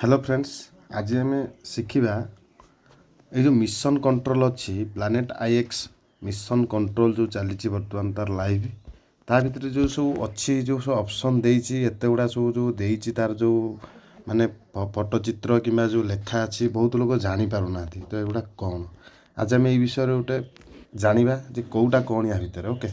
Hello friends, आज आम शिखा ये जो मिशन कंट्रोल अच्छी प्लानेट आईएक्स मिशन कंट्रोल जो चली बर्तमान तार लाइव ता भर जो सब अच्छी जो सब ऑप्शन देती एत गुड़ा सब जो देती तार जो माने पट्टचित्र कि जो लेखा अच्छी बहुत लोग जापर ना तो एगुड़ा कौन आज आम विषय गोटे जाना कौटा कौन या भितर ओके।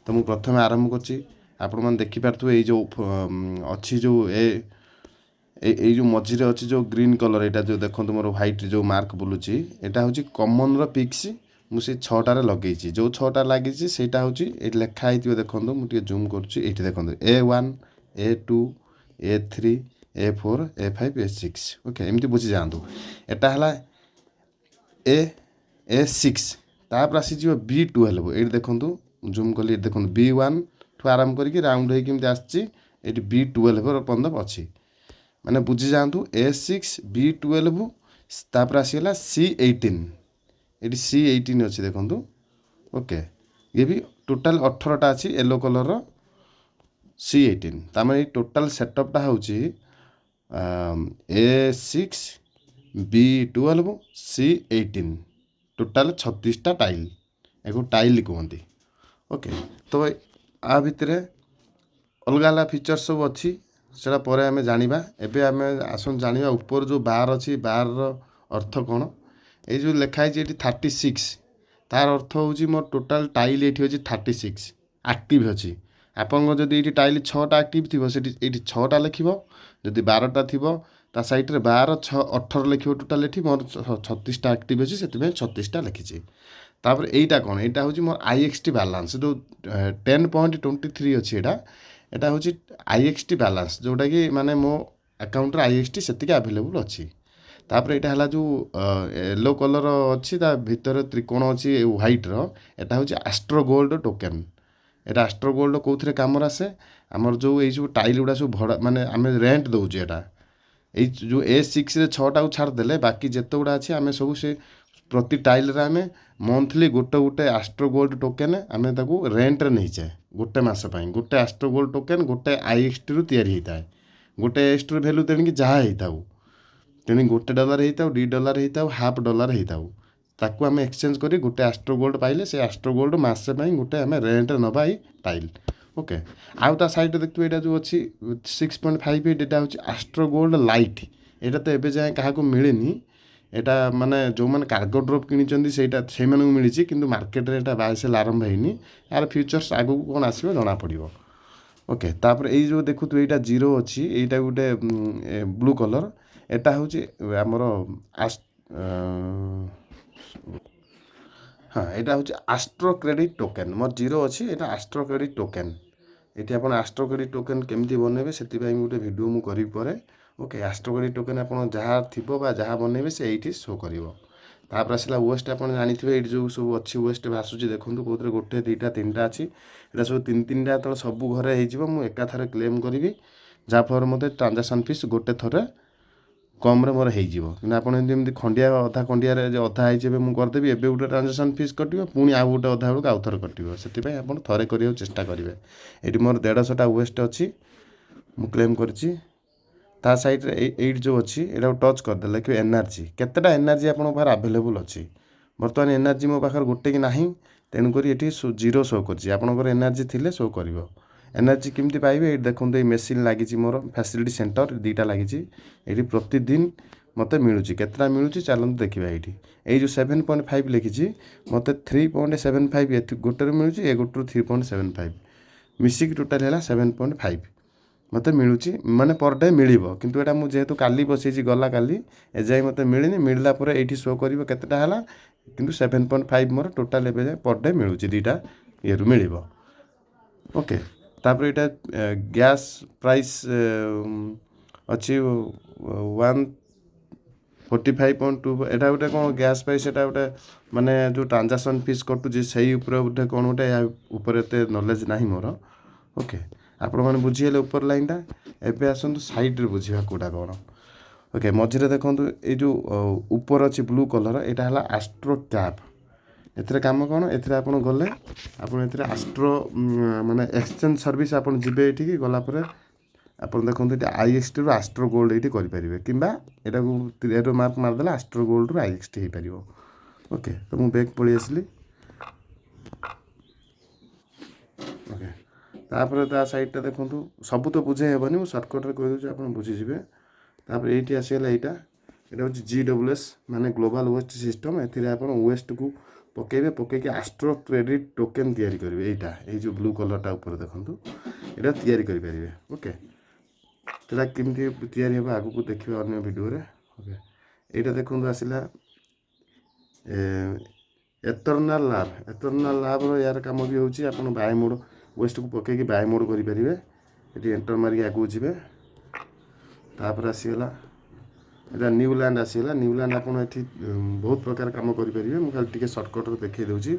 तो मुझे प्रथम आरंभ कर देखिपे ये जो अच्छी जो এই जो मझीरे अच्छी जो ग्रीन कलर यहाँ जो देखो मोर व्हाइट जो मार्क बुलूची यहाँ हूँ कमन रिक्स मुझे 6टार लगे जो 6टा लगी से हूँ लेखाई देखो मुझे जूम करुँची देखो A1 A2 A3 A4 A5 A6 okay एमती बुझी जातु यहाँ A6 तापर आसीज B12 ये देखो जूम कली देखो B1 ठू आरंभ करके राउंड होमती आसी B12 पर्यटन अच्छी माने बुझी जातु A6 B12 तापर आसीगला C18 ये C18 अच्छी देखो ओके ये भी टोटाल 18टा अच्छी येलो कलर C18 तामें टोटाल सेटअपटा हूँ A6 B12 C18 टोटाल 36टा टाइल एक टाइल कहते ओके। तो आ भितर अलग अलग फीचर्स सब अच्छी से आम जाना एवं आम आसन जाना ऊपर जो बार अच्छी बार अर्थ कौन ये जो लिखाई ये 36 तार अर्थ हूँ मोर टोटाल टाइल ये अच्छी 36 एक्टिव अच्छी आपन जदि ये टाइल 6टा एक्टिव थी ये 6टा लिख जदि 12टा थी ता सैड में 12 6 18 लिख टोटाल ये मोर 36टा एक्टिव अच्छी से 36टा लिखी तापर एटा कौन यहाँ हूँ मोर IXT बालांस जो 10.23 अच्छी यहाँ हूँ IXT बालांस जोटा कि माने मो अकाउंट IXT से आवेलेबल अच्छी तापर यहाँ है जो येलो कलर अच्छी भितर त्रिकोण अच्छी व्हाइट यहाँ हूँ एस्ट्रो गोल्ड टोकेन यहाँ एस्ट्रो गोल्ड कौन कम आसे आमर जो ये टाइल गुड़ा सब भड़ा माने आम रेंट दौचे यहाँ ये जो A6 रे 6टा छाड़देले बाकी जिते गुड़ा अच्छे आम सब से प्रति टाइल आम मंथली गोटे गोटे एस्ट्रो गोल्ड टोकेन आम रेंट रे नहीं जाए गोटे मस गोटे एस्ट्रो गोल्ड टोकेन गोटे IXT रु तैयारी होता है गोटे IXT रो वैल्यू तेणिक जहाँ होता तेणि गोटे डॉलर होता $2 होता $half होता ताकू आम एक्सचेंज कर गोटे एस्ट्रो गोल्ड पाइले से एस्ट्रो गोल्ड मसे गोटे आम रेंट नवा टाइल ओके। आउ ता साइड देखिए यहाँ जो अच्छी 6.58 यहाँ हूँ एस्ट्रो गोल्ड लाइट यहाँ तो एवं जाए क्या मिलनी यहाँ माने जो मैंने कार्गो ड्रॉप किनी से मिली कि मार्केट में बाय सेल आरंभ होनी यार फ्यूचर्स आगू कौन आसो जना पड़ो ओके। तापर ये जो देखु यहाँ 0 अच्छी यहाँ गोटे ब्लू कलर यहाँ हूँ आमर हाँ यहाँ हूँ एस्ट्रो क्रेडिट टोकेन मोर 0 अच्छी यहाँ एस्ट्रो क्रेडिट टोकेन ये आप एस्ट्रो क्रेडिट टोकेन केमती बनइबे से गोटे वीडियो मु करी परे ओके। एस्ट्रो क्रेडिट टोकेन आप जहाँ थी जहाँ बनइबे से ये शो कर तापर आसला वेस्ट आप जानी ये जो सब अच्छी वेस्ट भाषुची देखो कौन गोटे 2टा 3टा अच्छी यहाँ सब 3-3टा तो सब घरे हो एकाथरे क्लेम करी जहाँफल मत ट्रांजेक्शन फीस गोटे थरे कम मोर हो आपड़ी खंडिया अधा खंडिया अधा है मुझे करदेवी एवं गोटे ट्रांजेक्शन फीस कटो पुणी आउ गोटे अधा बेलू आउ थे कटो से आप थे कर चेष्टा करेंगे। ये मोर 150टा वेस्ट अच्छी मुझे क्लेम करी ता साइड एट जो अच्छी यहाँ टच करदे लिखे एनर्जी केतेटा एनर्जी आप आवेलेबल अच्छी बर्तमान एनर्जी मो पाखे गोटे कि ना तेणुक ये 0 शो कर एनर्जी थी शो कर एनर्जी केमती पाइबे ये देखो ये मेसीन लगी मोर फैसिलिटी सेंटर 2टा लगी ये प्रतिदिन मत मिलूँ केतटा मिलूँ चलते देखा ये जो 7.5 लिखी मत 3.75 गोटे मिलूँ ये गोटे 3.75 मिसिक टोटाल है 7.5 मत मिलूँ माने पर डे मिल किंतु एटा मुझे जेहेतु काली बसई गला काली एजाए मत मिलनी मिलला ये शो कर केतेटा है किंतु 7.5 मोर टोटाल एवं पर डे मिलूँ 2टा ये मिल ओके। तापर यहाँ गैस प्राइस अच्छी 145.2 यहाँ गोटे कौन गैस प्राइस यहाँ गोटे माने जो ट्रांजेक्शन फीस कटुची से गोटे कौन गोटे एत नॉलेज ना मोर ओके। आपण मैंने बुझीगले ऊपर लाइनटा एवं आसतु सैड्रे बुझा कौटा कौन ओके। मझे देखो ये जो ऊपर अच्छी ब्लू कलर यहाँ है एस्ट्रो कैप एथरे काम कौन एथरे आप गले आप एस्ट्रो माने एक्सचेंज सर्विस आप जी गलापर ଆପଣ ଦେଖନ୍ତୁ ଏଠି IXTରୁ ଆଷ୍ଟ୍ରୋ ଗୋଲ୍ଡ ଏଇଠି କରିପାରିବେ କିମ୍ବା ଏଟାକୁ ଏରୋ ମାର୍କ ମାରିଦେଲେ ଆଷ୍ଟ୍ରୋ ଗୋଲ୍ଡରୁ IXT ହେଇପାରିବ। ଓକେ, ତ ମୁଁ ବ୍ୟାକ୍ ପଳେଇ ଆସିଲି। ଓକେ, ତାପରେ ତା ସାଇଡ଼୍ଟା ଦେଖନ୍ତୁ, ସବୁ ତ ବୁଝେଇ ହେବନି, ମୁଁ ସର୍ଟକଟ୍ରେ କହିଦେଉଛି ଆପଣ ବୁଝିଯିବେ। ତାପରେ ଏଇଠି ଆସିଗଲା ଏଇଟା ହେଉଛି GWS ମାନେ ଗ୍ଲୋବାଲ୍ ୱେଷ୍ଟ ସିଷ୍ଟମ୍। ଏଥିରେ ଆପଣ ୱେଷ୍ଟକୁ ପକେଇକି ଆଷ୍ଟ୍ରୋ କ୍ରେଡ଼ିଟ୍ ଟୋକେନ୍ ତିଆରି କରିବେ। ଏଇଟା ଏଇ ଯେଉଁ ବ୍ଲୁ କଲର୍ଟା ଉପରେ ଦେଖନ୍ତୁ, ଏଇଟା ତିଆରି କରିପାରିବେ। ଓକେ, ସେଟା କେମିତି ତିଆରି ହେବ ଆଗକୁ ଦେଖିବା ଅନ୍ୟ ଭିଡ଼ିଓରେ। ଓକେ, ଏଇଟା ଦେଖନ୍ତୁ ଆସିଲା ଏଥର୍ନାଲ୍ ଲାବ୍ର ୟାର କାମ ବି ହେଉଛି ଆପଣ ବାଇ ମୋଡ଼ ୱେଷ୍ଟକୁ ପକେଇକି ବାଇ ମୋଡ଼ କରିପାରିବେ। ଏଠି ଏଣ୍ଟର ମାରିକି ଆଗକୁ ଯିବେ। ତାପରେ ଆସିଗଲା ଏଇଟା ନ୍ୟୁଲ୍ୟାଣ୍ଡ ଆସିଗଲା। ନ୍ୟୁଲ୍ୟାଣ୍ଡ ଆପଣ ଏଠି ବହୁତ ପ୍ରକାର କାମ କରିପାରିବେ। ମୁଁ ଖାଲି ଟିକେ ସର୍ଟକଟ୍ରେ ଦେଖାଇ ଦେଉଛି।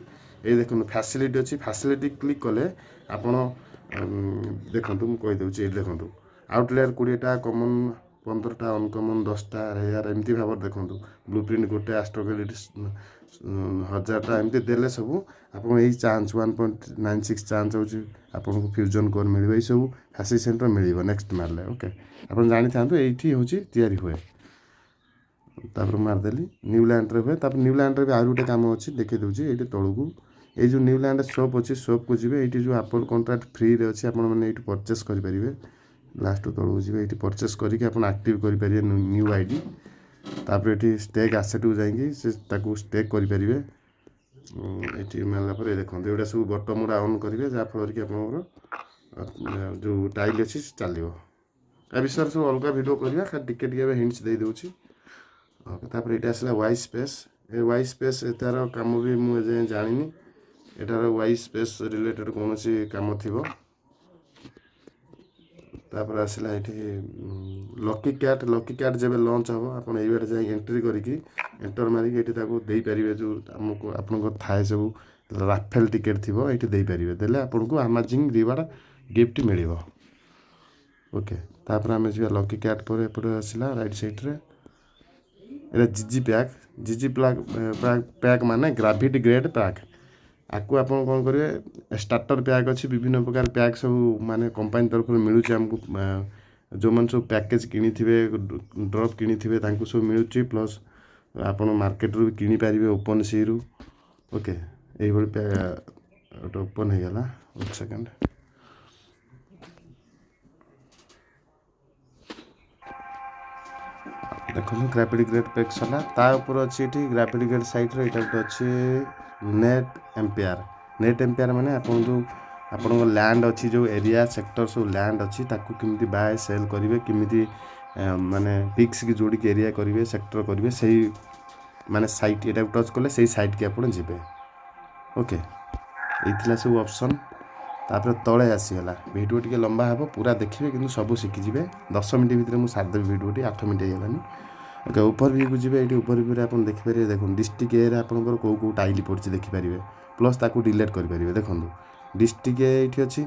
ଏଇ ଦେଖନ୍ତୁ ଫ୍ୟାସିଲିଟି ଅଛି, ଫ୍ୟାସିଲିଟି କ୍ଲିକ୍ କଲେ ଆପଣ ଦେଖନ୍ତୁ, ମୁଁ କହିଦେଉଛି। ଏଇ ଦେଖନ୍ତୁ ଆଉଟଲେୟାର 20ଟା, କମନ୍ 15ଟା, ଅନକମନ୍ 10ଟା, ରେୟାର ଏମିତି ଭାବରେ ଦେଖନ୍ତୁ। ବ୍ଲୁ ପ୍ରିଣ୍ଟ ଗୋଟେ, ଆଷ୍ଟ୍ରୋ କ୍ରେଡ଼ିଟ୍ 1000ଟା ଏମିତି ଦେଲେ ସବୁ ଆପଣ ଏଇ ଚାନ୍ସ 1.96 ଚାନ୍ସ ହେଉଛି ଆପଣଙ୍କୁ ଫ୍ୟୁଜନ୍ କୋର୍ ମିଳିବ। ଏଇସବୁ ଫ୍ୟାସିଲିଟି ସେଣ୍ଟର ମିଳିବ ନେକ୍ସଟ ମାରିଲେ। ଓକେ, ଆପଣ ଜାଣିଥାନ୍ତୁ ଏଇଠି ହେଉଛି ତିଆରି ହୁଏ। ତାପରେ ମାରିଦେଲି ନ୍ୟୁଲ୍ୟାଣ୍ଡରେ ହୁଏ। ତାପରେ ନ୍ୟୁଲ୍ୟାଣ୍ଡରେ ବି ଆହୁରି ଗୋଟେ କାମ ଅଛି, ଦେଖାଇ ଦେଉଛି। ଏଇଠି ତଳକୁ ଏଇ ଯେଉଁ ନ୍ୟୁଲ୍ୟାଣ୍ଡ ସପ୍ ଅଛି, ସପ୍କୁ ଯିବେ। ଏଇଠି ଯେଉଁ ଆପଲ୍ କଣ୍ଟ୍ରାକ୍ଟ ଫ୍ରିରେ ଅଛି, ଆପଣମାନେ ଏଇଠି ପରଚେସ୍ କରିପାରିବେ। ଲାଷ୍ଟକୁ ତଳକୁ ଯିବେ, ଏଇଠି ପରଚେସ୍ କରିକି ଆପଣ ଆକ୍ଟିଭ୍ କରିପାରିବେ ନ୍ୟୁ ID। ତାପରେ ଏଠି ଷ୍ଟେକ୍ ଆସେଟ୍କୁ ଯାଇକି ସେ ତାକୁ ଷ୍ଟେକ୍ କରିପାରିବେ। ଏଠି ମାରିଲା ପରେ ଦେଖନ୍ତୁ ଏଗୁଡ଼ା ସବୁ ବଟମ୍ ଗୁଡ଼ା ଅନ୍ କରିବେ, ଯାହାଫଳରେ କି ଆପଣଙ୍କର ଯେଉଁ ଟାଇଲ୍ ଅଛି ସେ ଚାଲିବ। ତା ବିଷୟରେ ସବୁ ଅଲଗା ଭିଡ଼ିଓ କରିବା, ଖାଲି ଟିକେ ଏବେ ହିଣ୍ଟସ୍ ଦେଇଦେଉଛି। ତାପରେ ଏଇଟା ଆସିଲା ୱାଇ ସ୍ପେସ୍। ଏ ୱାଇ ସ୍ପେସ୍ ଏଟାର କାମ ବି ମୁଁ ଏଯାଏଁ ଜାଣିନି। ଏଟାର ୱାଇ ସ୍ପେସ୍ ରିଲେଟେଡ଼୍ କୌଣସି କାମ ଥିବ। ତାପରେ ଆସିଲା ଏଠି ଲକି କ୍ୟାଟ୍ ଯେବେ ଲଞ୍ଚ ହେବ, ଆପଣ ଏଇବାଟେ ଯାଇ ଏଣ୍ଟ୍ରି କରିକି ଏଣ୍ଟର ମାରିକି ଏଠି ତାକୁ ଦେଇପାରିବେ। ଯେଉଁ ଆମକୁ ଆପଣଙ୍କର ଥାଏ ସବୁ ରାଫେଲ୍ ଟିକେଟ୍ ଥିବ, ଏଇଠି ଦେଇପାରିବେ। ଦେଲେ ଆପଣଙ୍କୁ ଆମାଜିଂ ରିୱାର୍ଡ଼ ଗିଫ୍ଟ ମିଳିବ। ଓକେ, ତାପରେ ଆମେ ଯିବା ଲକି କ୍ୟାଟ୍ ପରେ ଏପଟେ ଆସିଲା ରାଇଟ୍ ସାଇଡ଼୍ରେ ଏଇଟା ଜିଜି ପ୍ୟାକ୍ ମାନେ ଗ୍ରାଭିଟି ଗ୍ରେଡ୍ ପ୍ୟାକ୍। ଆକୁ ଆପଣ କ'ଣ କରିବେ, ଷ୍ଟାର୍ଟର ପ୍ୟାକ୍ ଅଛି, ବିଭିନ୍ନ ପ୍ରକାର ପ୍ୟାକ୍ ସବୁ ମାନେ କମ୍ପାନୀ ତରଫରୁ ମିଳୁଛି ଆମକୁ। ଯେଉଁମାନେ ସବୁ ପ୍ୟାକେଜ୍ କିଣିଥିବେ, ଡ୍ରପ୍ କିଣିଥିବେ, ତାଙ୍କୁ ସବୁ ମିଳୁଛି। ପ୍ଲସ୍ ଆପଣ ମାର୍କେଟରୁ ବି କିଣିପାରିବେ ଓପନ୍ ସିରୁ। ଓକେ, ଏଇଭଳି ଗୋଟେ ଓପନ୍ ହେଇଗଲା। ଗୋଟେ ସେକେଣ୍ଡ, ଦେଖନ୍ତୁ ଗ୍ରାଭିଟି ଗ୍ରେଡ୍ ପ୍ୟାକ୍ ସରିଲା। ତା ଉପରେ ଅଛି ଏଠି ଗ୍ରାଭିଟି ଗ୍ରେଡ୍ ସାଇଟ୍ରେ ଏଇଟା ଗୋଟେ ଅଛି ନେଟ୍ ଏମ୍ପିଆର ମାନେ ଆପଣ ଯେଉଁ ଆପଣଙ୍କ ଲ୍ୟାଣ୍ଡ ଅଛି, ଯେଉଁ ଏରିଆ ସେକ୍ଟର ସବୁ ଲ୍ୟାଣ୍ଡ ଅଛି, ତାକୁ କେମିତି ବାଏ ସେଲ୍ କରିବେ, କେମିତି ମାନେ ପିକ୍ସକି ଯୋଡ଼ିକି ଏରିଆ କରିବେ, ସେକ୍ଟର କରିବେ, ସେଇ ମାନେ ସାଇଟ୍ ଏଟାକୁ ଟଚ୍ କଲେ ସେଇ ସାଇଟ୍କି ଆପଣ ଯିବେ। ଓକେ, ଏଇ ଥିଲା ସବୁ ଅପସନ୍। ତାପରେ ତଳେ ଆସିଗଲା। ଭିଡ଼ିଓ ଟିକେ ଲମ୍ବା ହେବ, ପୁରା ଦେଖିବେ କିନ୍ତୁ ସବୁ ଶିଖିଯିବେ। 10 ମିନିଟ୍ ଭିତରେ ମୁଁ ସାରିଦେବି ଭିଡ଼ିଓଟି, 8 ମିନିଟ୍ ହେଇଗଲାନି। ଓକେ, ଓଭରଭ୍ୟୁକୁ ଯିବେ। ଏଇଠି ଓଭରଭ୍ୟୁରେ ଆପଣ ଦେଖିପାରିବେ। ଦେଖନ୍ତୁ ଡିଷ୍ଟ୍ରିକ୍ଟ ଏରେ ଆପଣଙ୍କର କେଉଁ ଟାଇଲ୍ ପଡ଼ିଛି ଦେଖିପାରିବେ। ପ୍ଲସ୍ ତାକୁ ଡିଲେଟ୍ କରିପାରିବେ। ଦେଖନ୍ତୁ ଡିଷ୍ଟ୍ରିକ୍ଟ ଏ ଏଇଠି ଅଛି।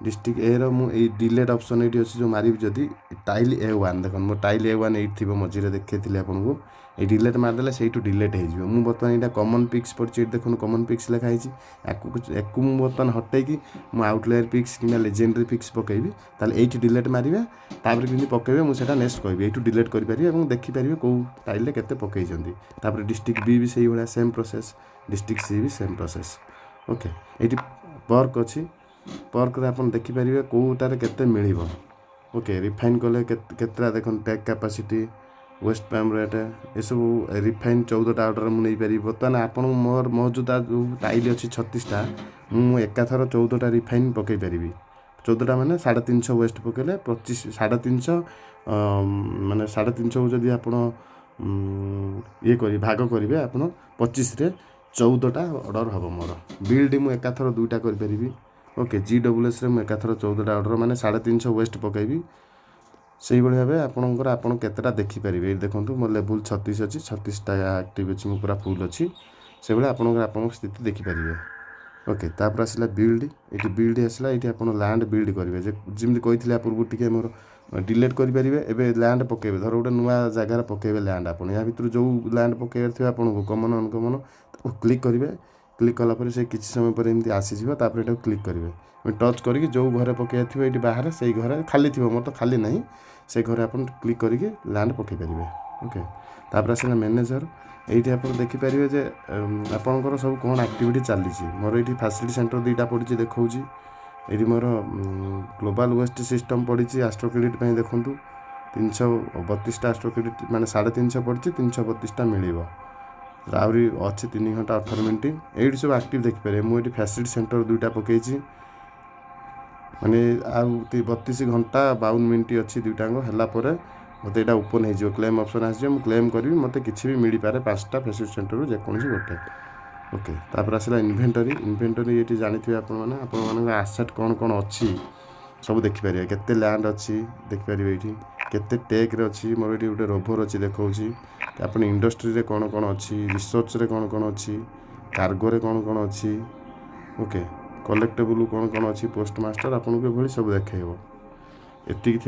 ଡିଷ୍ଟ୍ରିକ୍ଟ ଏର ମୁଁ ଏଇ ଡିଲେଟ୍ ଅପସନ୍ ଏଇଠି ଅଛି, ଯେଉଁ ମାରିବି ଯଦି ଟାଇଲ୍ A1 ଦେଖନ୍ତୁ ମୋ ଟାଇଲ୍ A1 ଏଇଠି ଥିବ, ମଝିରେ ଦେଖେଇଥିଲି ଆପଣଙ୍କୁ। ଏଇ ଡିଲେଟ୍ ମାରିଦେଲେ ସେଇଠୁ ଡିଲେଟ୍ ହେଇଯିବ। ମୁଁ ବର୍ତ୍ତମାନ ଏଇଟା କମନ୍ ପିକ୍ସ ପଡ଼ିଛି, ଏଇଠି ଦେଖନ୍ତୁ କମନ୍ ପିକ୍ସ ଲେଖା ହେଇଛି। ୟାକୁ ମୁଁ ବର୍ତ୍ତମାନ ହଟେଇକି ମୁଁ ଆଉଟଲେୟାର ପିକ୍ସ କିମ୍ବା ଲେଜେଣ୍ଡାରୀ ପିକ୍ସ ପକେଇବି, ତାହେଲେ ଏଇଠି ଡିଲେଟ୍ ମାରିବେ। ତାପରେ କେମିତି ପକେଇବେ ମୁଁ ସେଇଟା ନେକ୍ସଟ କହିବି। ଏଇଠୁ ଡିଲେଟ୍ କରିପାରିବେ ଏବଂ ଦେଖିପାରିବେ କେଉଁ ଟାଇଲ୍ରେ କେତେ ପକେଇଛନ୍ତି। ତାପରେ ଡିଷ୍ଟ୍ରିକ୍ଟ B ବି ସେଇଭଳିଆ ସେମ୍ ପ୍ରୋସେସ୍, ଡିଷ୍ଟ୍ରିକ୍ଟ C ବି ସେମ୍ ପ୍ରୋସେସ୍। ଓକେ, ଏଇଠି ପର୍କ ଅଛି। ପର୍କରେ ଆପଣ ଦେଖିପାରିବେ କେଉଁଟାରେ କେତେ ମିଳିବ। ଓକେ, ରିଫାଇନ୍ କଲେ କେତେଟା ଦେଖନ୍ତୁ ଟେକ୍ କାପାସିଟି, ୱେଷ୍ଟ ପାମ୍ ରେଟ୍, ଏସବୁ ରିଫାଇନ୍ 14ଟା ଅର୍ଡ଼ର ମୁଁ ନେଇପାରିବି। ବର୍ତ୍ତମାନ ଆପଣ ମୋର ମହଜୁଦ ଯେଉଁ ଟାଇଲ୍ ଅଛି 36ଟା, ମୁଁ ଏକାଥର 14ଟା ରିଫାଇନ୍ ପକାଇ ପାରିବି। 14ଟା ମାନେ 350 ୱେଷ୍ଟ ପକେଇଲେ 350 ମାନେ 350କୁ ଯଦି ଆପଣ ଭାଗ କରିବେ, ଆପଣ 25ରେ 14ଟା ଅର୍ଡ଼ର ହେବ ମୋର। ବିଲ୍ଡ ମୁଁ ଏକାଥର 2ଟା କରିପାରିବି। ଓକେ, GWSରେ ମୁଁ ଏକାଥର 14ଟା ଅର୍ଡ଼ର ମାନେ 350 ୱେଷ୍ଟ ପକାଇବି। ସେଇଭଳି ଭାବେ ଆପଣ କେତେଟା ଦେଖିପାରିବେ। ଏଇ ଦେଖନ୍ତୁ ମୋ ଲେବୁଲ୍ 36 ଅଛି, 36ଟା ଆକ୍ଟିଭ୍ ଅଛି, ମୁଁ ପୁରା ଫୁଲ୍ ଅଛି। ସେଇଭଳିଆ ଆପଣଙ୍କ ସ୍ଥିତି ଦେଖିପାରିବେ। ଓକେ, ତାପରେ ଆସିଲା ବିଲ୍ଡ। ଏଇଠି ବିଲ୍ଡ ଆସିଲା। ଏଇଠି ଆପଣ ଲ୍ୟାଣ୍ଡ ବିଲ୍ଡ କରିବେ। ଯେମିତି କହିଥିଲେ ପୂର୍ବରୁ ଟିକେ ମୋର ଡିଲେଟ୍ କରିପାରିବେ। ଏବେ ଲ୍ୟାଣ୍ଡ ପକାଇବେ, ଧର ଗୋଟେ ନୂଆ ଜାଗାରେ ପକାଇବେ ଲ୍ୟାଣ୍ଡ। ଆପଣ ୟା ଭିତରୁ ଯେଉଁ ଲ୍ୟାଣ୍ଡ ପକାଇବାର ଥିବ ଆପଣଙ୍କୁ କମନ୍ ଅନକମନ୍, ତାକୁ କ୍ଲିକ୍ କରିବେ। क्लिक कलापर से किसी समय पर एमती आसीज तापर ये क्लिक करेंगे टच करके जो घर पकड़ थे ये बाहर से घर खाली थी मोर तो खाली ना से घर आप क्लिक करके लैंड पकई पारे ओके तापर आसला मैनेजर ये आप देखिपारे जे आपंकर सब कौन एक्टिविटी चली मोर ये फैसिलिटी सेंटर दुईटा पड़ी देखा ये मोर ग्लोबल वेस्ट सिस्टम पड़ी आस्ट्रो क्रेडिट देखूँ 332 आस्ट्रो क्रेडिट माने 350 पड़ी 332 मिल आहरी अच्छे 3 घंटा 18 मिनट ये सब एक्टिव देखिपारे मुझे फैसिलिटी सेंटर दुईटा पकई माने आउ 32 घंटा 52 मिनट अच्छी दुईटाक है मत यहाँ ओपन हो क्लेम ऑप्शन आस क्लेम करी मत कि भी मिल पारे 5टा फैसिलिटी सेंटर जेकोसी गोटे ओके तापर आसला इन्वेंटरी ये जानी आप आसेट कौन कौन अच्छी सब देखिपारे केते लैंड अच्छी देखिपारे ये केते टेक्रे अच्छी मोर ये गोटे रोभर अच्छी देखा आप इंडस्ट्री कौन कौन अच्छी रिसर्च रे कौन कौन अच्छी कार्गो रे कौन कौन अच्छी ओके कलेक्टेबल कौन कौन अच्छी पोस्ट मास्टर आपको ये सब देखो एति